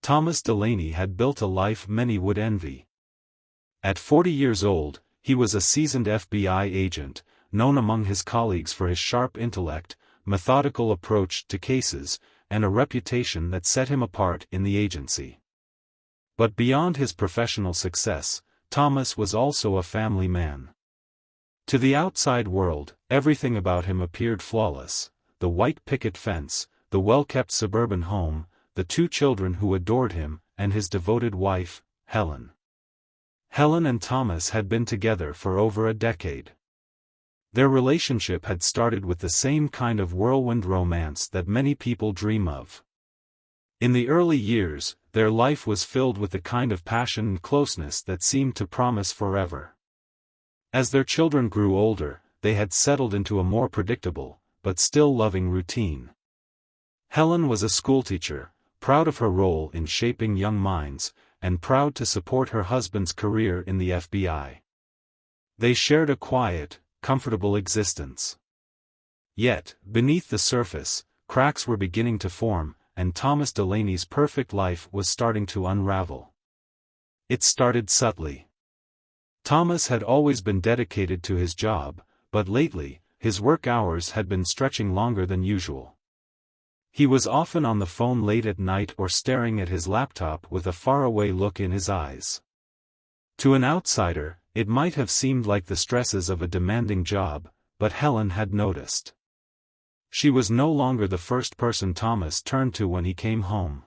Thomas Delaney had built a life many would envy. At 40 years old, he was a seasoned FBI agent, known among his colleagues for his sharp intellect, methodical approach to cases, and a reputation that set him apart in the agency. But beyond his professional success, Thomas was also a family man. To the outside world, everything about him appeared flawless: the white picket fence, the well-kept suburban home, the 2 children who adored him, and his devoted wife, Helen. Helen and Thomas had been together for over a decade. Their relationship had started with the same kind of whirlwind romance that many people dream of. In the early years, their life was filled with the kind of passion and closeness that seemed to promise forever. As their children grew older, they had settled into a more predictable, but still loving routine. Helen was a schoolteacher, proud of her role in shaping young minds, and proud to support her husband's career in the FBI. They shared a quiet, comfortable existence. Yet, beneath the surface, cracks were beginning to form, and Thomas Delaney's perfect life was starting to unravel. It started subtly. Thomas had always been dedicated to his job, but lately, his work hours had been stretching longer than usual. He was often on the phone late at night or staring at his laptop with a faraway look in his eyes. To an outsider, it might have seemed like the stresses of a demanding job, but Helen had noticed. She was no longer the first person Thomas turned to when he came home.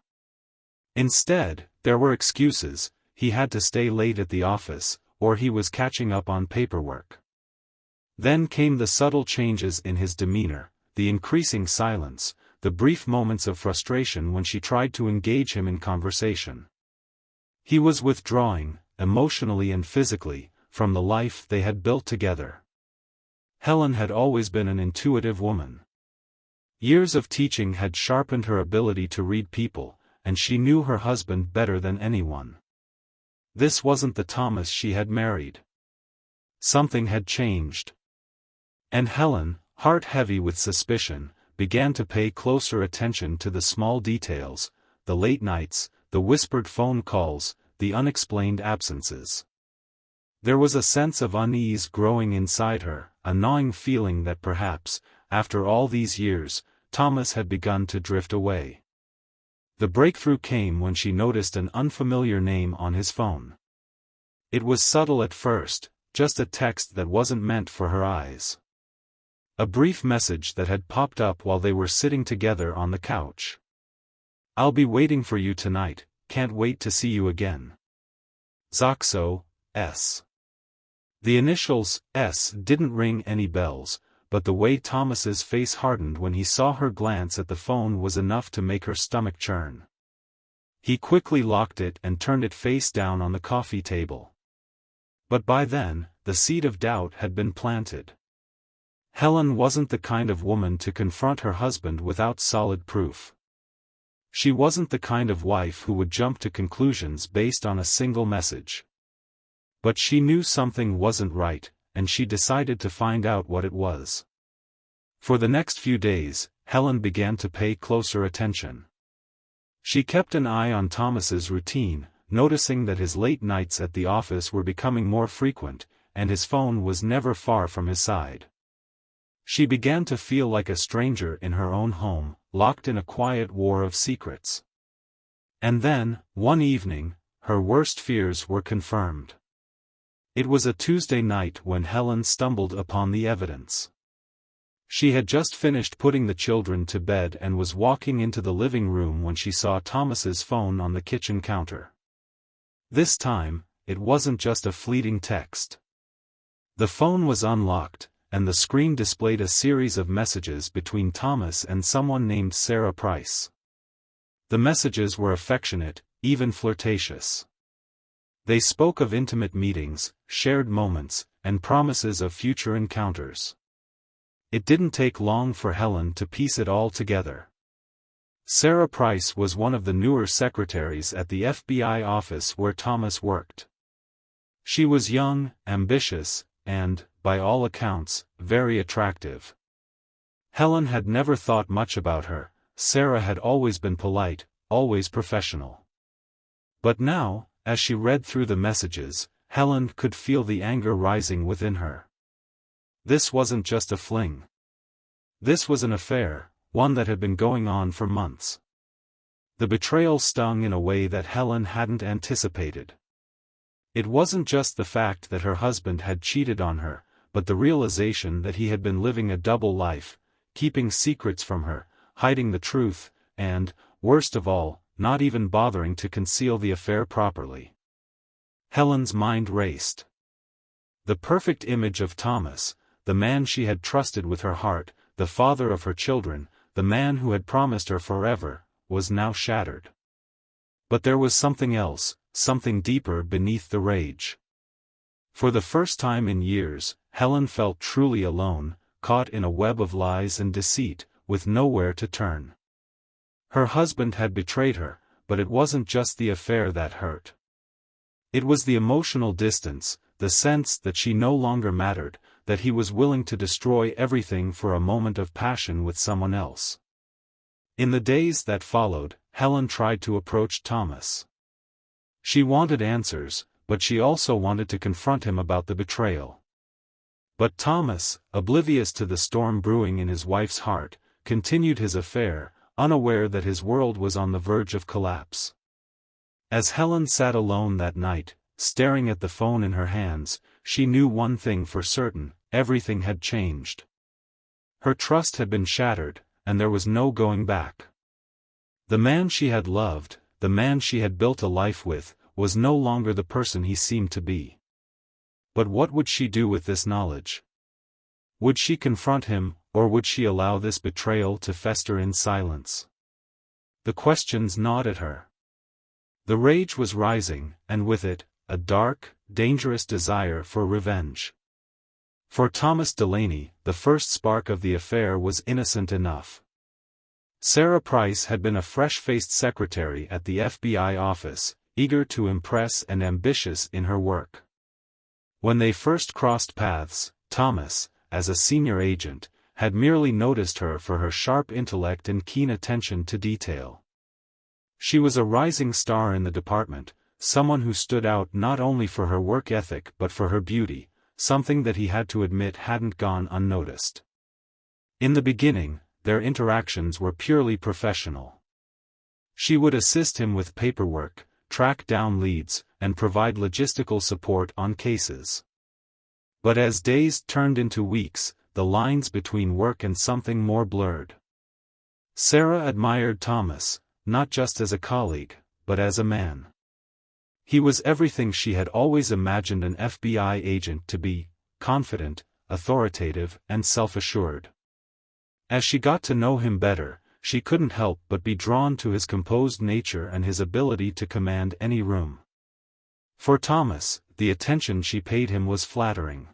Instead, there were excuses: he had to stay late at the office, or he was catching up on paperwork. Then came the subtle changes in his demeanor, the increasing silence, the brief moments of frustration when she tried to engage him in conversation. He was withdrawing, emotionally and physically, from the life they had built together. Helen had always been an intuitive woman. Years of teaching had sharpened her ability to read people, and she knew her husband better than anyone. This wasn't the Thomas she had married. Something had changed. And Helen, heart heavy with suspicion, began to pay closer attention to the small details: the late nights, the whispered phone calls, the unexplained absences. There was a sense of unease growing inside her, a gnawing feeling that perhaps, after all these years, Thomas had begun to drift away. The breakthrough came when she noticed an unfamiliar name on his phone. It was subtle at first, just a text that wasn't meant for her eyes. A brief message that had popped up while they were sitting together on the couch. "I'll be waiting for you tonight, can't wait to see you again. Zoxo, S." The initials, S, didn't ring any bells, but the way Thomas's face hardened when he saw her glance at the phone was enough to make her stomach churn. He quickly locked it and turned it face down on the coffee table. But by then, the seed of doubt had been planted. Helen wasn't the kind of woman to confront her husband without solid proof. She wasn't the kind of wife who would jump to conclusions based on a single message. But she knew something wasn't right, and she decided to find out what it was. For the next few days, Helen began to pay closer attention. She kept an eye on Thomas's routine, noticing that his late nights at the office were becoming more frequent, and his phone was never far from his side. She began to feel like a stranger in her own home, locked in a quiet war of secrets. And then, one evening, her worst fears were confirmed. It was a Tuesday night when Helen stumbled upon the evidence. She had just finished putting the children to bed and was walking into the living room when she saw Thomas's phone on the kitchen counter. This time, it wasn't just a fleeting text. The phone was unlocked, and the screen displayed a series of messages between Thomas and someone named Sarah Price. The messages were affectionate, even flirtatious. They spoke of intimate meetings, shared moments, and promises of future encounters. It didn't take long for Helen to piece it all together. Sarah Price was one of the newer secretaries at the FBI office where Thomas worked. She was young, ambitious, and, by all accounts, very attractive. Helen had never thought much about her. Sarah had always been polite, always professional. But now, as she read through the messages, Helen could feel the anger rising within her. This wasn't just a fling. This was an affair, one that had been going on for months. The betrayal stung in a way that Helen hadn't anticipated. It wasn't just the fact that her husband had cheated on her, but the realization that he had been living a double life, keeping secrets from her, hiding the truth, and, worst of all, not even bothering to conceal the affair properly. Helen's mind raced. The perfect image of Thomas, the man she had trusted with her heart, the father of her children, the man who had promised her forever, was now shattered. But there was something else, something deeper beneath the rage. For the first time in years, Helen felt truly alone, caught in a web of lies and deceit, with nowhere to turn. Her husband had betrayed her, but it wasn't just the affair that hurt. It was the emotional distance, the sense that she no longer mattered, that he was willing to destroy everything for a moment of passion with someone else. In the days that followed, Helen tried to approach Thomas. She wanted answers, but she also wanted to confront him about the betrayal. But Thomas, oblivious to the storm brewing in his wife's heart, continued his affair, unaware that his world was on the verge of collapse. As Helen sat alone that night, staring at the phone in her hands, she knew one thing for certain: everything had changed. Her trust had been shattered, and there was no going back. The man she had loved, the man she had built a life with, was no longer the person he seemed to be. But what would she do with this knowledge? Would she confront him, or would she allow this betrayal to fester in silence? The questions gnawed at her. The rage was rising, and with it, a dark, dangerous desire for revenge. For Thomas Delaney, the first spark of the affair was innocent enough. Sarah Price had been a fresh-faced secretary at the FBI office, eager to impress and ambitious in her work. When they first crossed paths, Thomas, as a senior agent, had merely noticed her for her sharp intellect and keen attention to detail. She was a rising star in the department, someone who stood out not only for her work ethic but for her beauty, something that he had to admit hadn't gone unnoticed. In the beginning, their interactions were purely professional. She would assist him with paperwork, track down leads, and provide logistical support on cases. But as days turned into weeks, the lines between work and something more blurred. Sarah admired Thomas, not just as a colleague, but as a man. He was everything she had always imagined an FBI agent to be: confident, authoritative, and self-assured. As she got to know him better, she couldn't help but be drawn to his composed nature and his ability to command any room. For Thomas, the attention she paid him was flattering.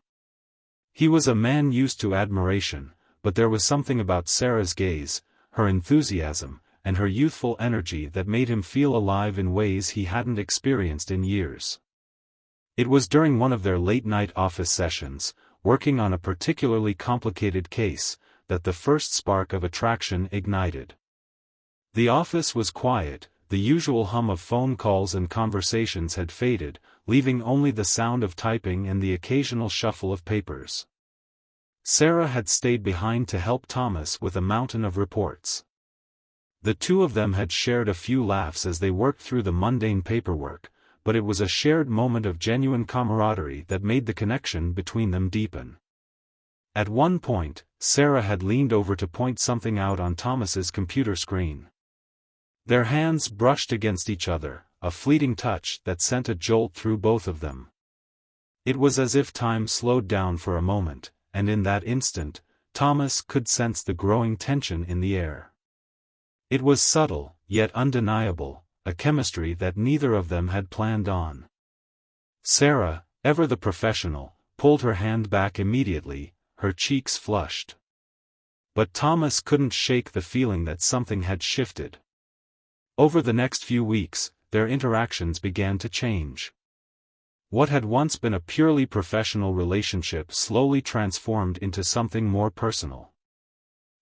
He was a man used to admiration, but there was something about Sarah's gaze, her enthusiasm, and her youthful energy that made him feel alive in ways he hadn't experienced in years. It was during one of their late-night office sessions, working on a particularly complicated case, that the first spark of attraction ignited. The office was quiet, the usual hum of phone calls and conversations had faded, leaving only the sound of typing and the occasional shuffle of papers. Sarah had stayed behind to help Thomas with a mountain of reports. The two of them had shared a few laughs as they worked through the mundane paperwork, but it was a shared moment of genuine camaraderie that made the connection between them deepen. At one point, Sarah had leaned over to point something out on Thomas's computer screen. Their hands brushed against each other, a fleeting touch that sent a jolt through both of them. It was as if time slowed down for a moment, and in that instant, Thomas could sense the growing tension in the air. It was subtle, yet undeniable, a chemistry that neither of them had planned on. Sarah, ever the professional, pulled her hand back immediately, her cheeks flushed. But Thomas couldn't shake the feeling that something had shifted. Over the next few weeks, their interactions began to change. What had once been a purely professional relationship slowly transformed into something more personal.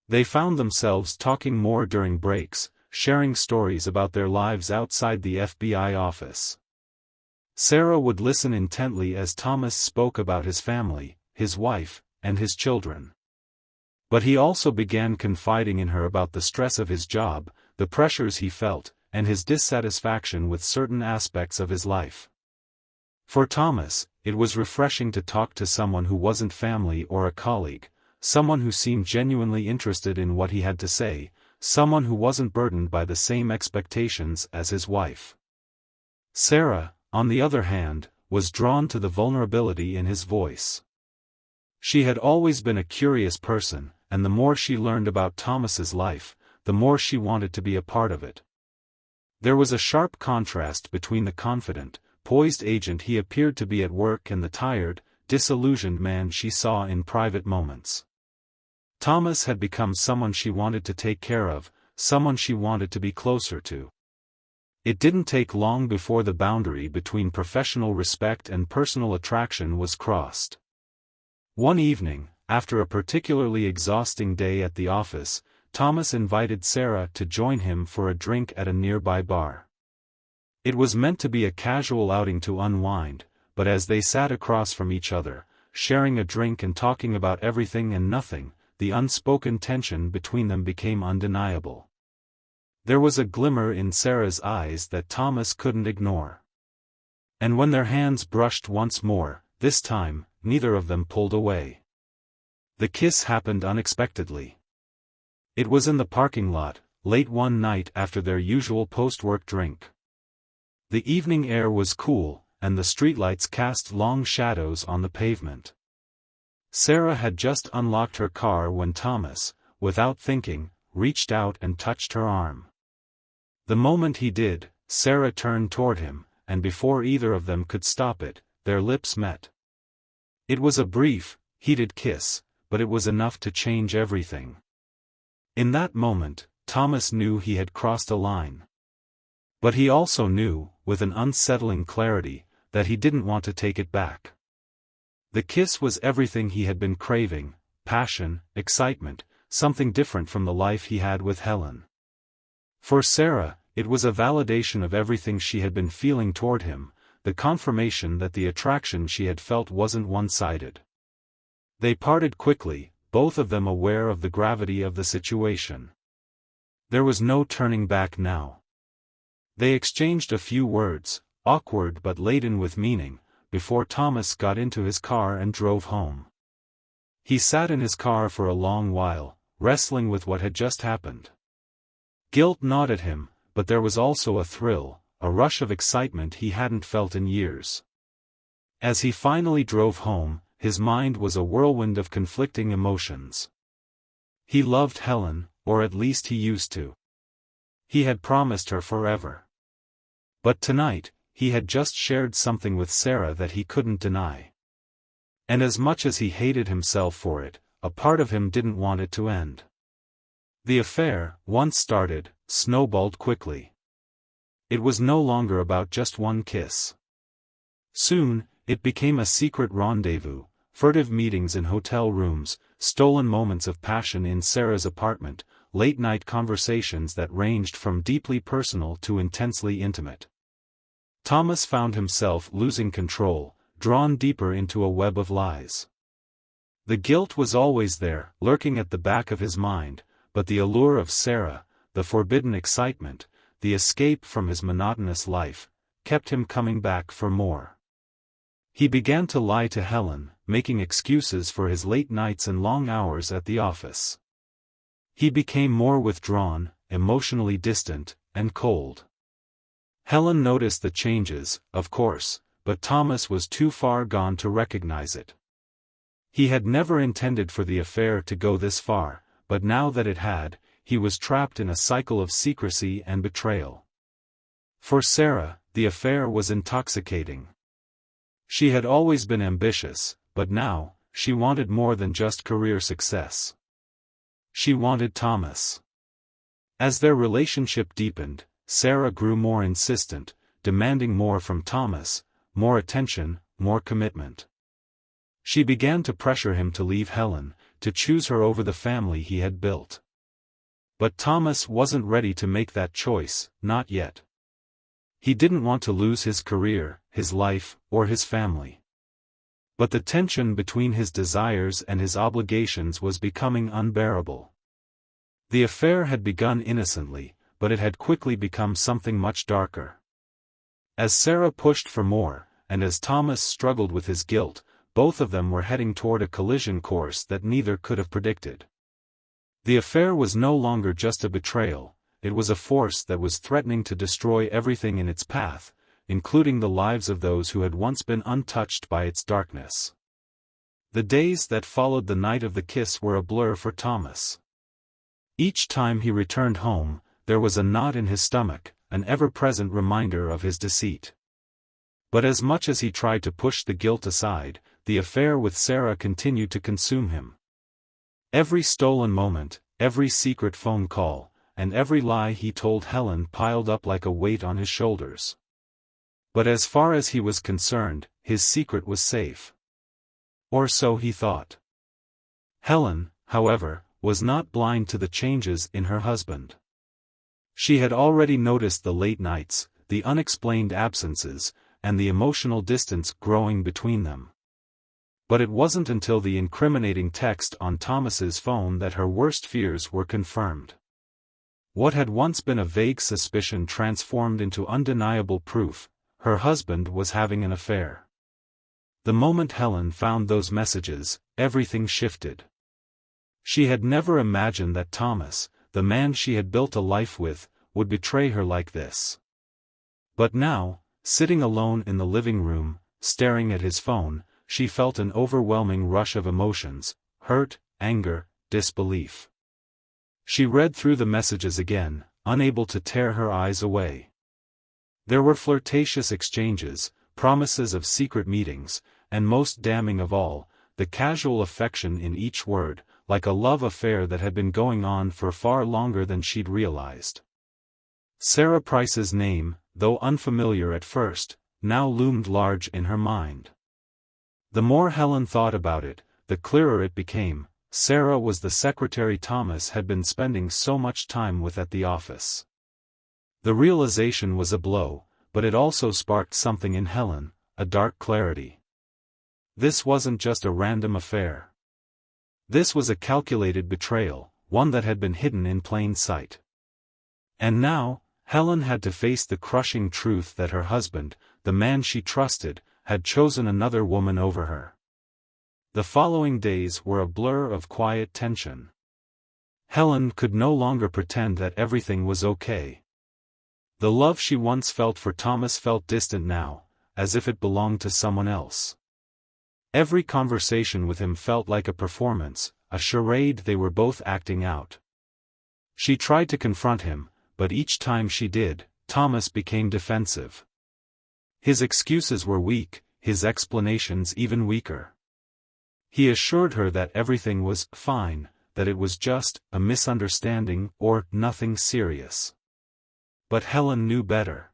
They found themselves talking more during breaks, sharing stories about their lives outside the FBI office. Sarah would listen intently as Thomas spoke about his family, his wife, and his children. But he also began confiding in her about the stress of his job, the pressures he felt, and his dissatisfaction with certain aspects of his life. For Thomas, it was refreshing to talk to someone who wasn't family or a colleague, someone who seemed genuinely interested in what he had to say, someone who wasn't burdened by the same expectations as his wife. Sarah, on the other hand, was drawn to the vulnerability in his voice. She had always been a curious person, and the more she learned about Thomas's life, the more she wanted to be a part of it. There was a sharp contrast between the confident, poised agent he appeared to be at work and the tired, disillusioned man she saw in private moments. Thomas had become someone she wanted to take care of, someone she wanted to be closer to. It didn't take long before the boundary between professional respect and personal attraction was crossed. One evening, after a particularly exhausting day at the office, Thomas invited Sarah to join him for a drink at a nearby bar. It was meant to be a casual outing to unwind, but as they sat across from each other, sharing a drink and talking about everything and nothing, the unspoken tension between them became undeniable. There was a glimmer in Sarah's eyes that Thomas couldn't ignore. And when their hands brushed once more, this time, neither of them pulled away. The kiss happened unexpectedly. It was in the parking lot, late one night after their usual post-work drink. The evening air was cool, and the streetlights cast long shadows on the pavement. Sarah had just unlocked her car when Thomas, without thinking, reached out and touched her arm. The moment he did, Sarah turned toward him, and before either of them could stop it, their lips met. It was a brief, heated kiss, but it was enough to change everything. In that moment, Thomas knew he had crossed a line. But he also knew, with an unsettling clarity, that he didn't want to take it back. The kiss was everything he had been craving: passion, excitement, something different from the life he had with Helen. For Sarah, it was a validation of everything she had been feeling toward him, the confirmation that the attraction she had felt wasn't one-sided. They parted quickly, both of them aware of the gravity of the situation. There was no turning back now. They exchanged a few words, awkward but laden with meaning, before Thomas got into his car and drove home. He sat in his car for a long while, wrestling with what had just happened. Guilt gnawed at him, but there was also a thrill, a rush of excitement he hadn't felt in years. As he finally drove home, his mind was a whirlwind of conflicting emotions. He loved Helen, or at least he used to. He had promised her forever. But tonight, he had just shared something with Sarah that he couldn't deny. And as much as he hated himself for it, a part of him didn't want it to end. The affair, once started, snowballed quickly. It was no longer about just one kiss. Soon, it became a secret rendezvous, furtive meetings in hotel rooms, stolen moments of passion in Sarah's apartment, late-night conversations that ranged from deeply personal to intensely intimate. Thomas found himself losing control, drawn deeper into a web of lies. The guilt was always there, lurking at the back of his mind, but the allure of Sarah, the forbidden excitement, the escape from his monotonous life, kept him coming back for more. He began to lie to Helen, making excuses for his late nights and long hours at the office. He became more withdrawn, emotionally distant, and cold. Helen noticed the changes, of course, but Thomas was too far gone to recognize it. He had never intended for the affair to go this far, but now that it had, he was trapped in a cycle of secrecy and betrayal. For Sarah, the affair was intoxicating. She had always been ambitious, but now, she wanted more than just career success. She wanted Thomas. As their relationship deepened, Sarah grew more insistent, demanding more from Thomas, more attention, more commitment. She began to pressure him to leave Helen, to choose her over the family he had built. But Thomas wasn't ready to make that choice, not yet. He didn't want to lose his career, his life, or his family. But the tension between his desires and his obligations was becoming unbearable. The affair had begun innocently, but it had quickly become something much darker. As Sarah pushed for more, and as Thomas struggled with his guilt, both of them were heading toward a collision course that neither could have predicted. The affair was no longer just a betrayal, it was a force that was threatening to destroy everything in its path, including the lives of those who had once been untouched by its darkness. The days that followed the night of the kiss were a blur for Thomas. Each time he returned home, there was a knot in his stomach, an ever-present reminder of his deceit. But as much as he tried to push the guilt aside, the affair with Sarah continued to consume him. Every stolen moment, every secret phone call, and every lie he told Helen piled up like a weight on his shoulders. But as far as he was concerned, his secret was safe. Or so he thought. Helen, however, was not blind to the changes in her husband. She had already noticed the late nights, the unexplained absences, and the emotional distance growing between them. But it wasn't until the incriminating text on Thomas's phone that her worst fears were confirmed. What had once been a vague suspicion transformed into undeniable proof: her husband was having an affair. The moment Helen found those messages, everything shifted. She had never imagined that Thomas, the man she had built a life with, would betray her like this. But now, sitting alone in the living room, staring at his phone, she felt an overwhelming rush of emotions: hurt, anger, disbelief. She read through the messages again, unable to tear her eyes away. There were flirtatious exchanges, promises of secret meetings, and most damning of all, the casual affection in each word, like a love affair that had been going on for far longer than she'd realized. Sarah Price's name, though unfamiliar at first, now loomed large in her mind. The more Helen thought about it, the clearer it became: Sarah was the secretary Thomas had been spending so much time with at the office. The realization was a blow, but it also sparked something in Helen, a dark clarity. This wasn't just a random affair. This was a calculated betrayal, one that had been hidden in plain sight. And now, Helen had to face the crushing truth that her husband, the man she trusted, had chosen another woman over her. The following days were a blur of quiet tension. Helen could no longer pretend that everything was okay. The love she once felt for Thomas felt distant now, as if it belonged to someone else. Every conversation with him felt like a performance, a charade they were both acting out. She tried to confront him, but each time she did, Thomas became defensive. His excuses were weak, his explanations even weaker. He assured her that everything was fine, that it was just a misunderstanding or nothing serious. But Helen knew better.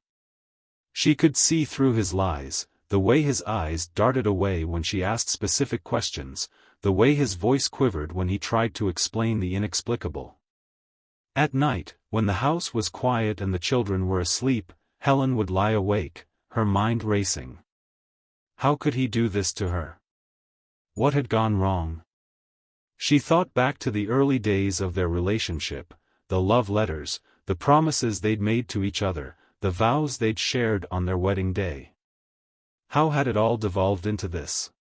She could see through his lies, the way his eyes darted away when she asked specific questions, the way his voice quivered when he tried to explain the inexplicable. At night, when the house was quiet and the children were asleep, Helen would lie awake, her mind racing. How could he do this to her? What had gone wrong? She thought back to the early days of their relationship, the love letters, the promises they'd made to each other, the vows they'd shared on their wedding day. How had it all devolved into this?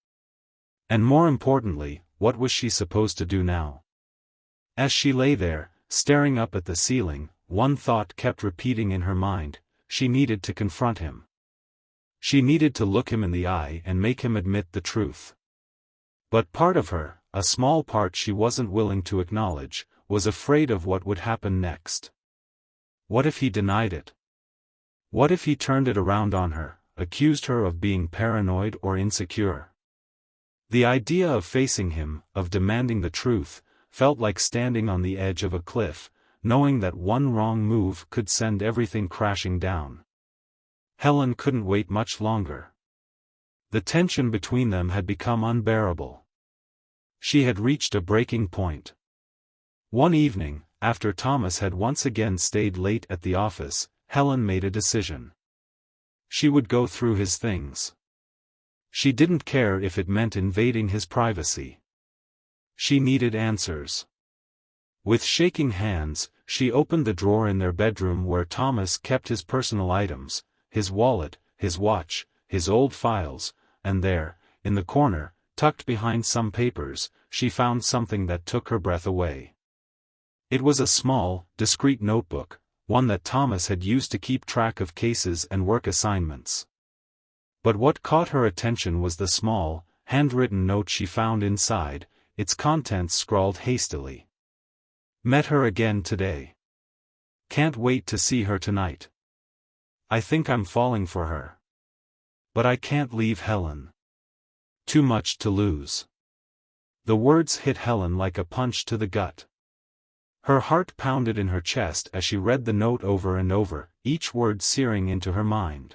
And more importantly, what was she supposed to do now? As she lay there, staring up at the ceiling, one thought kept repeating in her mind: she needed to confront him. She needed to look him in the eye and make him admit the truth. But part of her, a small part she wasn't willing to acknowledge, was afraid of what would happen next. What if he denied it? What if he turned it around on her, accused her of being paranoid or insecure? The idea of facing him, of demanding the truth, felt like standing on the edge of a cliff, knowing that one wrong move could send everything crashing down. Helen couldn't wait much longer. The tension between them had become unbearable. She had reached a breaking point. One evening, after Thomas had once again stayed late at the office, Helen made a decision. She would go through his things. She didn't care if it meant invading his privacy. She needed answers. With shaking hands, she opened the drawer in their bedroom where Thomas kept his personal items, his wallet, his watch, his old files, and there, in the corner, tucked behind some papers, she found something that took her breath away. It was a small, discreet notebook, one that Thomas had used to keep track of cases and work assignments. But what caught her attention was the small, handwritten note she found inside, its contents scrawled hastily. Met her again today. Can't wait to see her tonight. I think I'm falling for her. But I can't leave Helen. Too much to lose. The words hit Helen like a punch to the gut. Her heart pounded in her chest as she read the note over and over, each word searing into her mind.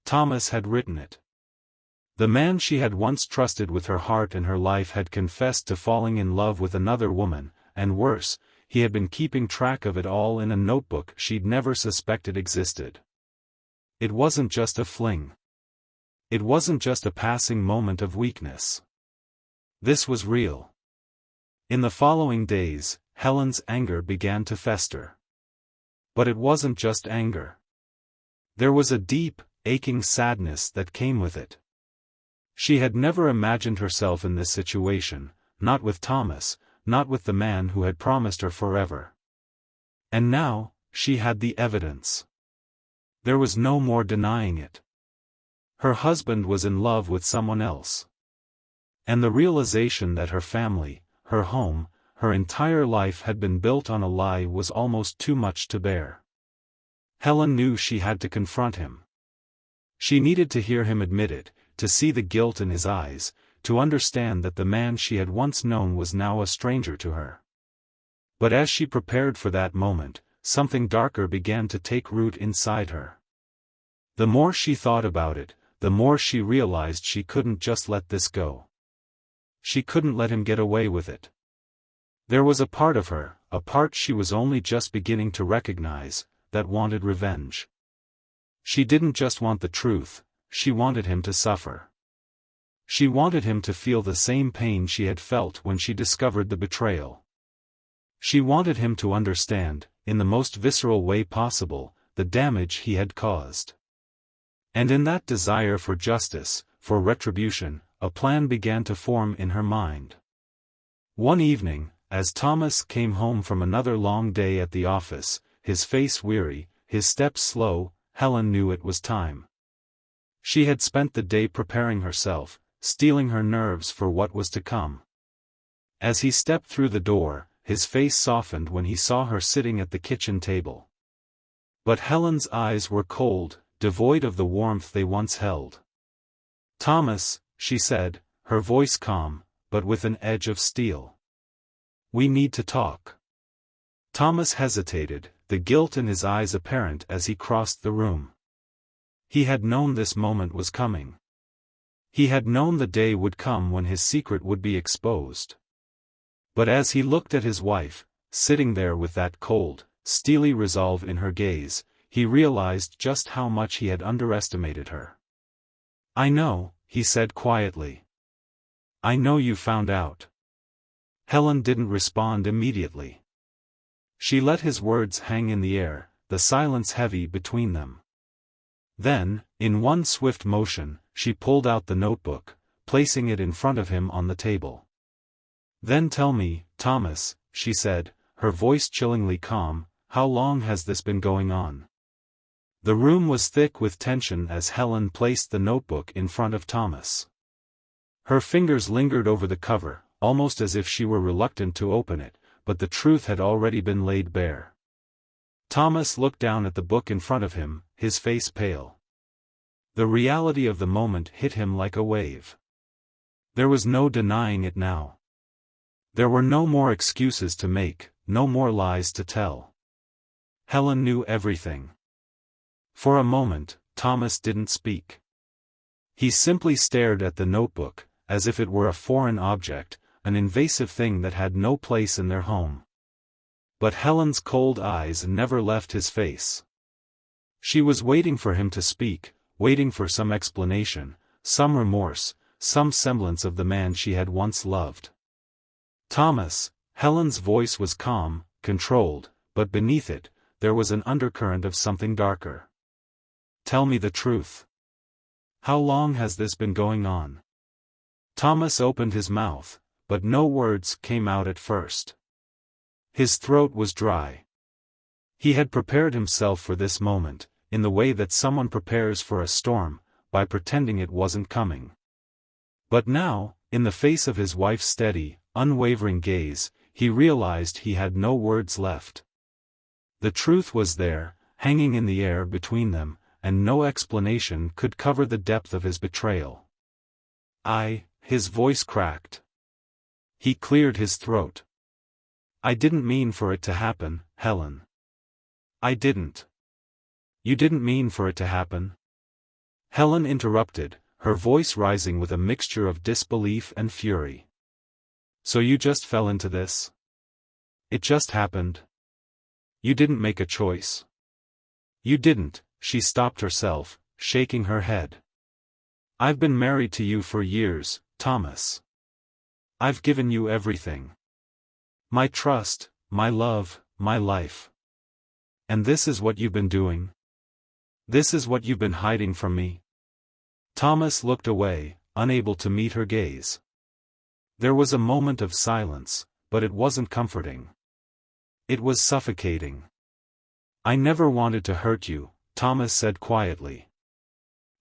Thomas had written it. The man she had once trusted with her heart and her life had confessed to falling in love with another woman, and worse, he had been keeping track of it all in a notebook she'd never suspected existed. It wasn't just a fling. It wasn't just a passing moment of weakness. This was real. In the following days, Helen's anger began to fester. But it wasn't just anger. There was a deep, aching sadness that came with it. She had never imagined herself in this situation, not with Thomas, not with the man who had promised her forever. And now, she had the evidence. There was no more denying it. Her husband was in love with someone else. And the realization that her family, her home, her entire life had been built on a lie was almost too much to bear. Helen knew she had to confront him. She needed to hear him admit it, to see the guilt in his eyes, to understand that the man she had once known was now a stranger to her. But as she prepared for that moment, something darker began to take root inside her. The more she thought about it, the more she realized she couldn't just let this go. She couldn't let him get away with it. There was a part of her, a part she was only just beginning to recognize, that wanted revenge. She didn't just want the truth, she wanted him to suffer. She wanted him to feel the same pain she had felt when she discovered the betrayal. She wanted him to understand, in the most visceral way possible, the damage he had caused. And in that desire for justice, for retribution, a plan began to form in her mind. One evening, as Thomas came home from another long day at the office, his face weary, his steps slow, Helen knew it was time. She had spent the day preparing herself, steeling her nerves for what was to come. As he stepped through the door, his face softened when he saw her sitting at the kitchen table. But Helen's eyes were cold, devoid of the warmth they once held. "Thomas," she said, her voice calm, but with an edge of steel. "We need to talk." Thomas hesitated, the guilt in his eyes apparent as he crossed the room. He had known this moment was coming. He had known the day would come when his secret would be exposed. But as he looked at his wife, sitting there with that cold, steely resolve in her gaze, he realized just how much he had underestimated her. "I know," he said quietly. "I know you found out." Helen didn't respond immediately. She let his words hang in the air, the silence heavy between them. Then, in one swift motion, she pulled out the notebook, placing it in front of him on the table. "Then tell me, Thomas," she said, her voice chillingly calm, "how long has this been going on?" The room was thick with tension as Helen placed the notebook in front of Thomas. Her fingers lingered over the cover, almost as if she were reluctant to open it, but the truth had already been laid bare. Thomas looked down at the book in front of him, his face pale. The reality of the moment hit him like a wave. There was no denying it now. There were no more excuses to make, no more lies to tell. Helen knew everything. For a moment, Thomas didn't speak. He simply stared at the notebook, as if it were a foreign object, an invasive thing that had no place in their home. But Helen's cold eyes never left his face. She was waiting for him to speak, waiting for some explanation, some remorse, some semblance of the man she had once loved. Thomas, Helen's voice was calm, controlled, but beneath it, there was an undercurrent of something darker. Tell me the truth. How long has this been going on? Thomas opened his mouth, but no words came out at first. His throat was dry. He had prepared himself for this moment, in the way that someone prepares for a storm, by pretending it wasn't coming. But now, in the face of his wife's steady, unwavering gaze, he realized he had no words left. The truth was there, hanging in the air between them, and no explanation could cover the depth of his betrayal. His voice cracked. He cleared his throat. I didn't mean for it to happen, Helen. I didn't. You didn't mean for it to happen? Helen interrupted, her voice rising with a mixture of disbelief and fury. So you just fell into this? It just happened? You didn't make a choice? You didn't, she stopped herself, shaking her head. I've been married to you for years, Thomas. I've given you everything. My trust, my love, my life. And this is what you've been doing? This is what you've been hiding from me? Thomas looked away, unable to meet her gaze. There was a moment of silence, but it wasn't comforting. It was suffocating. I never wanted to hurt you, Thomas said quietly.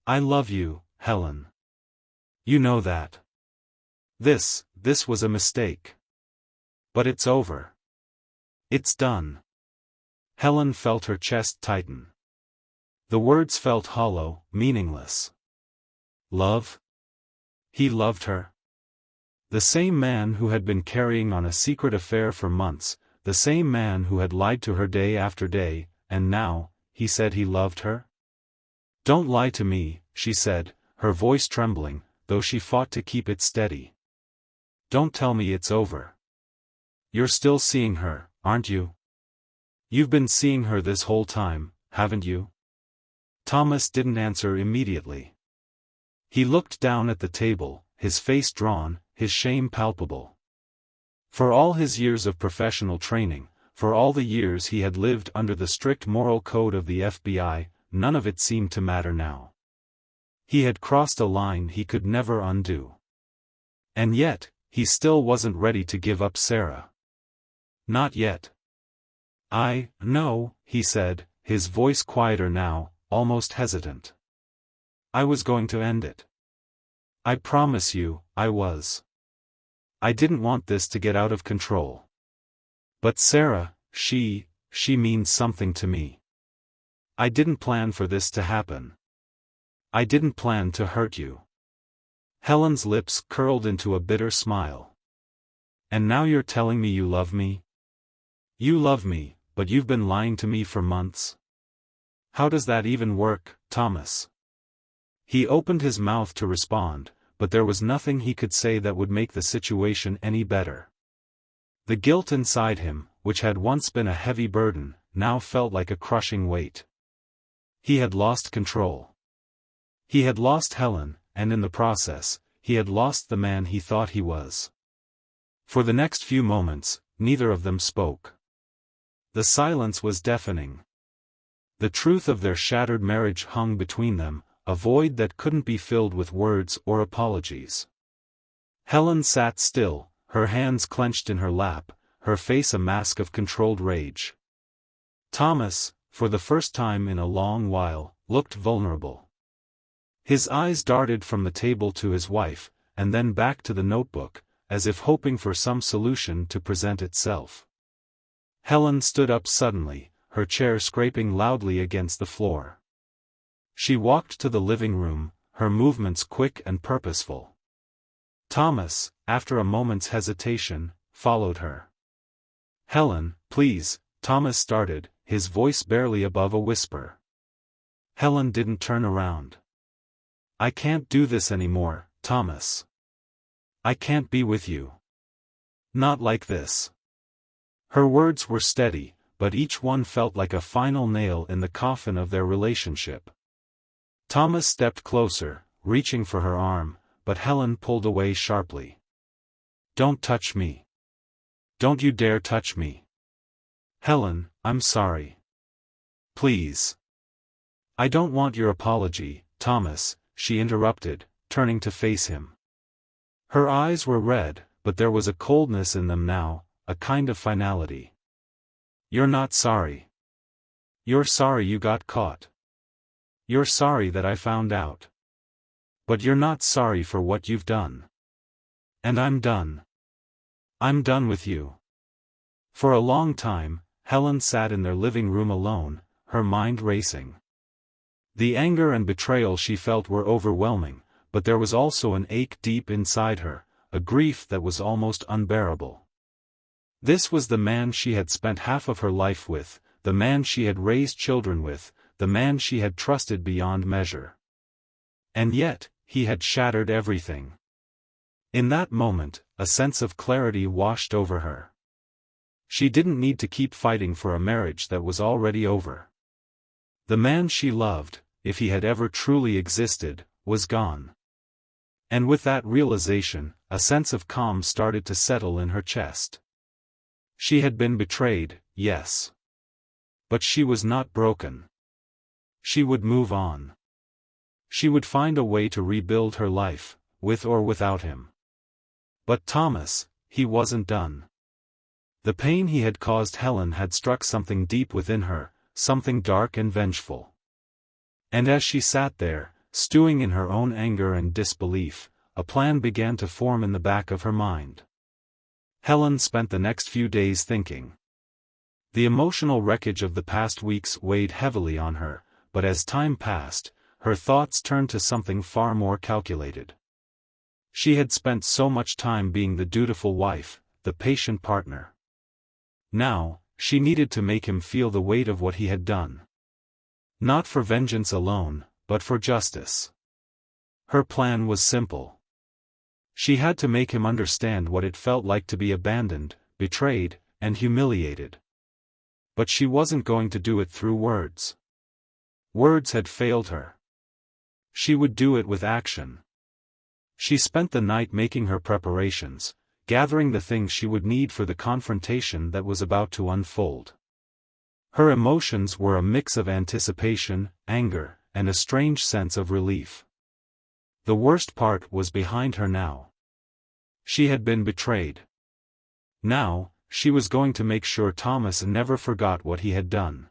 I love you, Helen. You know that. This was a mistake. But it's over. It's done. Helen felt her chest tighten. The words felt hollow, meaningless. Love? He loved her. The same man who had been carrying on a secret affair for months, the same man who had lied to her day after day, and now, he said he loved her? Don't lie to me, she said, her voice trembling, though she fought to keep it steady. Don't tell me it's over. You're still seeing her, aren't you? You've been seeing her this whole time, haven't you? Thomas didn't answer immediately. He looked down at the table, his face drawn, his shame palpable. For all his years of professional training, for all the years he had lived under the strict moral code of the FBI, none of it seemed to matter now. He had crossed a line he could never undo. And yet, he still wasn't ready to give up Sarah. Not yet. No, he said, his voice quieter now, almost hesitant. I was going to end it. I promise you, I was. I didn't want this to get out of control. But Sarah, she means something to me. I didn't plan for this to happen. I didn't plan to hurt you. Helen's lips curled into a bitter smile. And now you're telling me you love me? You love me, but you've been lying to me for months? How does that even work, Thomas? He opened his mouth to respond, but there was nothing he could say that would make the situation any better. The guilt inside him, which had once been a heavy burden, now felt like a crushing weight. He had lost control. He had lost Helen, and in the process, he had lost the man he thought he was. For the next few moments, neither of them spoke. The silence was deafening. The truth of their shattered marriage hung between them, a void that couldn't be filled with words or apologies. Helen sat still, her hands clenched in her lap, her face a mask of controlled rage. Thomas, for the first time in a long while, looked vulnerable. His eyes darted from the table to his wife, and then back to the notebook, as if hoping for some solution to present itself. Helen stood up suddenly, her chair scraping loudly against the floor. She walked to the living room, her movements quick and purposeful. Thomas, after a moment's hesitation, followed her. Helen, please, Thomas started, his voice barely above a whisper. Helen didn't turn around. I can't do this anymore, Thomas. I can't be with you. Not like this. Her words were steady, but each one felt like a final nail in the coffin of their relationship. Thomas stepped closer, reaching for her arm, but Helen pulled away sharply. "Don't touch me. Don't you dare touch me." "Helen, I'm sorry. Please." "I don't want your apology, Thomas," she interrupted, turning to face him. Her eyes were red, but there was a coldness in them now, a kind of finality. "You're not sorry. You're sorry you got caught. You're sorry that I found out. But you're not sorry for what you've done. And I'm done. I'm done with you." For a long time, Helen sat in their living room alone, her mind racing. The anger and betrayal she felt were overwhelming, but there was also an ache deep inside her, a grief that was almost unbearable. This was the man she had spent half of her life with, the man she had raised children with, the man she had trusted beyond measure. And yet, he had shattered everything. In that moment, a sense of clarity washed over her. She didn't need to keep fighting for a marriage that was already over. The man she loved, if he had ever truly existed, was gone. And with that realization, a sense of calm started to settle in her chest. She had been betrayed, yes. But she was not broken. She would move on. She would find a way to rebuild her life, with or without him. But Thomas, he wasn't done. The pain he had caused Helen had struck something deep within her, something dark and vengeful. And as she sat there, stewing in her own anger and disbelief, a plan began to form in the back of her mind. Helen spent the next few days thinking. The emotional wreckage of the past weeks weighed heavily on her, but as time passed, her thoughts turned to something far more calculated. She had spent so much time being the dutiful wife, the patient partner. Now, she needed to make him feel the weight of what he had done. Not for vengeance alone, but for justice. Her plan was simple. She had to make him understand what it felt like to be abandoned, betrayed, and humiliated. But she wasn't going to do it through words. Words had failed her. She would do it with action. She spent the night making her preparations, gathering the things she would need for the confrontation that was about to unfold. Her emotions were a mix of anticipation, anger, and a strange sense of relief. The worst part was behind her now. She had been betrayed. Now, she was going to make sure Thomas never forgot what he had done.